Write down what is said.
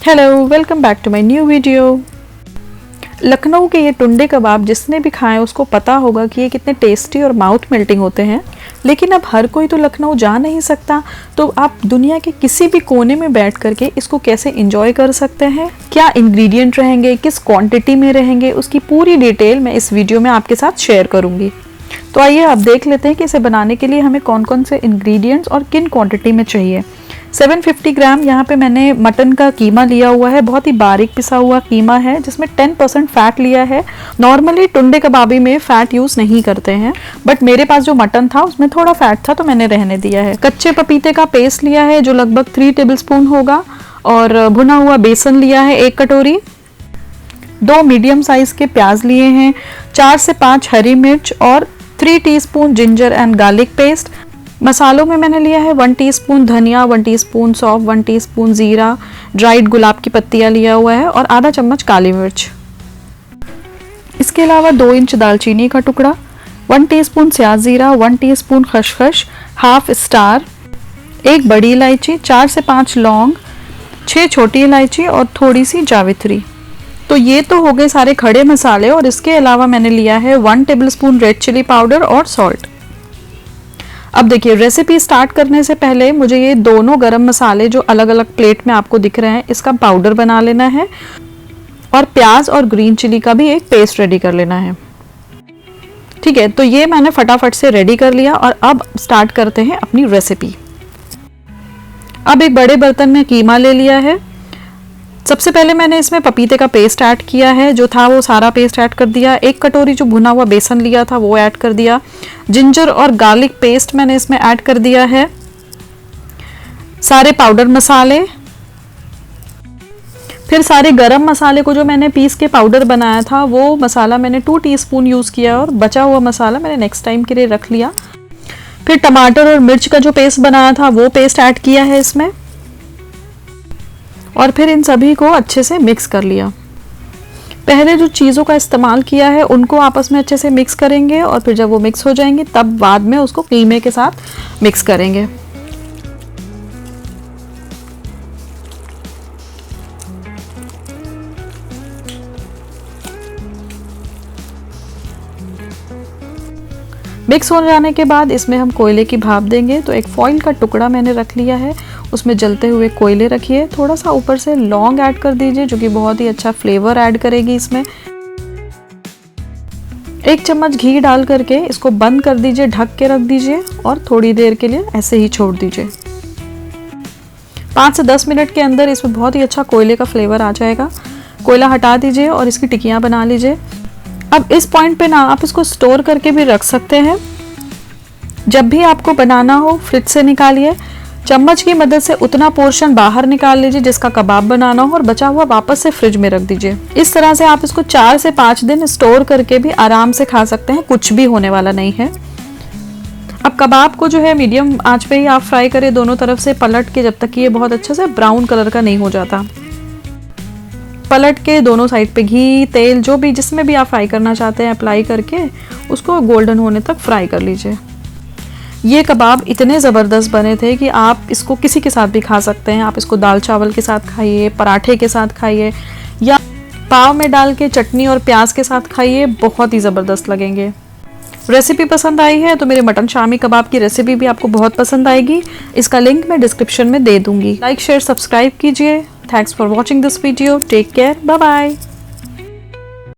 Hello, welcome back to my new video. Lucknow के ये टुंडे कबाब जिसने भी खाए उसको पता होगा कि ये कितने टेस्टी और माउथ मेल्टिंग होते हैं। लेकिन अब हर कोई तो लखनऊ जा नहीं सकता, तो आप दुनिया के किसी भी कोने में बैठ करके इसको कैसे एंजॉय कर सकते हैं, क्या इंग्रेडिएंट रहेंगे, किस क्वांटिटी में रहेंगे, उसकी पूरी डिटेल मैं इस वीडियो में आपके साथ शेयर करूंगी। तो आइए आप देख लेते हैं कि इसे बनाने के लिए हमें कौन कौन से इंग्रेडिएंट्स और किन क्वांटिटी में चाहिए। 750 ग्राम यहाँ पे मैंने मटन का कीमा लिया हुआ है, बहुत ही बारीक पिसा हुआ कीमा है जिसमें 10% फैट लिया है। नॉर्मली टुंडे कबाबी में फैट यूज नहीं करते हैं, बट मेरे पास जो मटन था उसमें थोड़ा फैट था तो मैंने रहने दिया है। कच्चे पपीते का पेस्ट लिया है जो लगभग 3 टेबलस्पून होगा, और भुना हुआ बेसन लिया है 1 कटोरी। 2 मीडियम साइज के प्याज लिए हैं, 4 से 5 हरी मिर्च और 3 teaspoon ginger and garlic paste. मसालों में मैंने लिया है 1 टीस्पून धनिया, 1 टीस्पून सौंफ, 1 टीस्पून जीरा, ड्राइड गुलाब की पत्तियां लिया हुआ है और आधा चम्मच काली मिर्च। इसके अलावा 2 इंच दालचीनी का टुकड़ा, 1 टीस्पून स्याज जीरा, 1 टीस्पून खसखस, हाफ स्टार, 1 बड़ी इलायची, 4 से 5 लौंग, 6 छोटी इलायची और थोड़ी सी जावित्री। तो ये तो हो गए सारे खड़े मसाले, और इसके अलावा मैंने लिया है 1 टेबलस्पून रेड चिली पाउडर और सॉल्ट। अब देखिए, रेसिपी स्टार्ट करने से पहले मुझे ये दोनों गरम मसाले जो अलग अलग प्लेट में आपको दिख रहे हैं इसका पाउडर बना लेना है, और प्याज और ग्रीन चिली का भी एक पेस्ट रेडी कर लेना है। ठीक है, तो ये मैंने फटाफट से रेडी कर लिया और अब स्टार्ट करते हैं अपनी रेसिपी। अब एक बड़े बर्तन में कीमा ले लिया है। सबसे पहले मैंने इसमें पपीते का पेस्ट ऐड किया है, जो था वो सारा पेस्ट ऐड कर दिया। 1 कटोरी जो भुना हुआ बेसन लिया था वो ऐड कर दिया। जिंजर और गार्लिक पेस्ट मैंने इसमें ऐड कर दिया है। सारे पाउडर मसाले, फिर सारे गरम मसाले को जो मैंने पीस के पाउडर बनाया था वो मसाला मैंने 2 टीस्पून यूज किया, और बचा हुआ मसाला मैंने नेक्स्ट टाइम के लिए रख लिया। फिर टमाटर और मिर्च का जो पेस्ट बनाया था वो पेस्ट ऐड किया है इसमें, और फिर इन सभी को अच्छे से मिक्स कर लिया। पहले जो चीज़ों का इस्तेमाल किया है उनको आपस में अच्छे से मिक्स करेंगे, और फिर जब वो मिक्स हो जाएंगे तब बाद में उसको कीमे के साथ मिक्स करेंगे। मिक्स हो जाने के बाद इसमें हम कोयले की भाप देंगे। तो एक फॉइल का टुकड़ा मैंने रख लिया है, उसमें जलते हुए कोयले रखिए। थोड़ा सा ऊपर से लौंग ऐड कर दीजिए जो कि बहुत ही अच्छा फ्लेवर ऐड करेगी इसमें। 1 चम्मच घी डाल करके इसको बंद कर दीजिए, ढक के रख दीजिए और थोड़ी देर के लिए ऐसे ही छोड़ दीजिए। 5 से 10 मिनट के अंदर इसमें बहुत ही अच्छा कोयले का फ्लेवर आ जाएगा। कोयला हटा दीजिए और इसकी टिक्कियाँ बना लीजिए। अब इस पॉइंट पे ना आप इसको स्टोर करके भी रख सकते हैं। जब भी आपको बनाना हो फ्रिज से निकालिए, चम्मच की मदद से उतना पोर्शन बाहर निकाल लीजिए जिसका कबाब बनाना हो, और बचा हुआ वापस से फ्रिज में रख दीजिए। इस तरह से आप इसको 4 से 5 दिन स्टोर करके भी आराम से खा सकते हैं, कुछ भी होने वाला नहीं है। अब कबाब को जो है मीडियम आंच पे ही आप फ्राई करें, दोनों तरफ से पलट के, जब तक कि ये बहुत अच्छे से ब्राउन कलर का नहीं हो जाता। पलट के दोनों साइड पे घी, तेल, जो भी जिसमें भी आप फ्राई करना चाहते हैं अप्लाई करके उसको गोल्डन होने तक फ्राई कर लीजिए। ये कबाब इतने ज़बरदस्त बने थे कि आप इसको किसी के साथ भी खा सकते हैं। आप इसको दाल चावल के साथ खाइए, पराठे के साथ खाइए, या पाव में डाल के चटनी और प्याज के साथ खाइए, बहुत ही ज़बरदस्त लगेंगे। रेसिपी पसंद आई है तो मेरे मटन शामी कबाब की रेसिपी भी आपको बहुत पसंद आएगी। इसका लिंक मैं डिस्क्रिप्शन में दे दूंगी। लाइक, शेयर, सब्सक्राइब कीजिए। Thanks for watching this video. Take care, bye bye.